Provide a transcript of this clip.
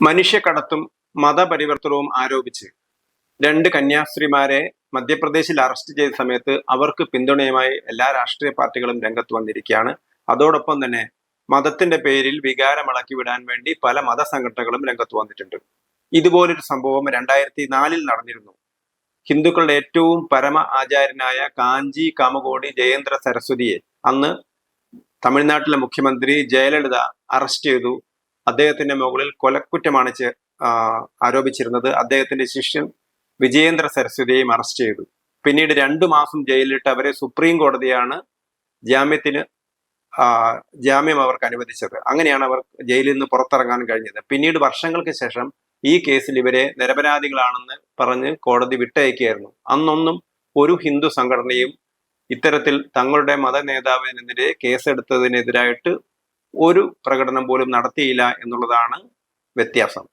മനുഷ്യക്കടത്തും മതപരിവർത്തനവും ആരോപിച്ച് രണ്ട് കന്യാസ്ത്രീമാരെ മധ്യപ്രദേശിൽ അറസ്റ്റ് ചെയ്ത സമയത്ത് അവർക്ക് പിന്തുണയുമായി എല്ലാ രാഷ്ട്രീയ പാർട്ടികളും രംഗത്ത് വന്നിരിക്കുകയാണ്. അതോടൊപ്പം തന്നെ മതത്തിന്റെ പേരിൽ വികാരമിളക്കി വിടാൻ വേണ്ടി പല മതസംഘടനകളും രംഗത്ത് വന്നിട്ടുണ്ട്. ഇതുപോലൊരു സംഭവം 2004 നടന്നിരുന്നു. ഹിന്ദുക്കളുടെ ഏറ്റവും പരമ ആചാര്യനായ കാഞ്ചി കാമകോടി ജയേന്ദ്ര സരസ്വതിയെ അന്ന് തമിഴ്നാട്ടിലെ മുഖ്യമന്ത്രി ജയലളിത അറസ്റ്റ് ചെയ്തു. അദ്ദേഹത്തിന്റെ മുകളിൽ കൊലക്കുറ്റമാണ് ആരോപിച്ചിരുന്നത്. അദ്ദേഹത്തിന്റെ ശിഷ്യൻ വിജയേന്ദ്ര സരസ്വതിയെയും അറസ്റ്റ് ചെയ്തു. പിന്നീട് 2 മാസം ജയിലിലിട്ട് അവരെ സുപ്രീം കോടതിയാണ് ജാമ്യം അവർക്ക് അനുവദിച്ചത്. അങ്ങനെയാണ് അവർ ജയിലിൽ നിന്ന് പുറത്തിറങ്ങാൻ കഴിഞ്ഞത്. പിന്നീട് വർഷങ്ങൾക്ക് ശേഷം ഈ കേസിൽ ഇവരെ നിരപരാധികളാണെന്ന് പറഞ്ഞ് കോടതി വിട്ടയക്കുകയായിരുന്നു. അന്നൊന്നും ഒരു ഹിന്ദു സംഘടനയും ഇത്തരത്തിൽ തങ്ങളുടെ മത നേതാവിനെതിരെ കേസെടുത്തതിനെതിരായിട്ട് ഒരു പ്രകടനം പോലും നടത്തിയില്ല എന്നുള്ളതാണ് വ്യത്യാസം.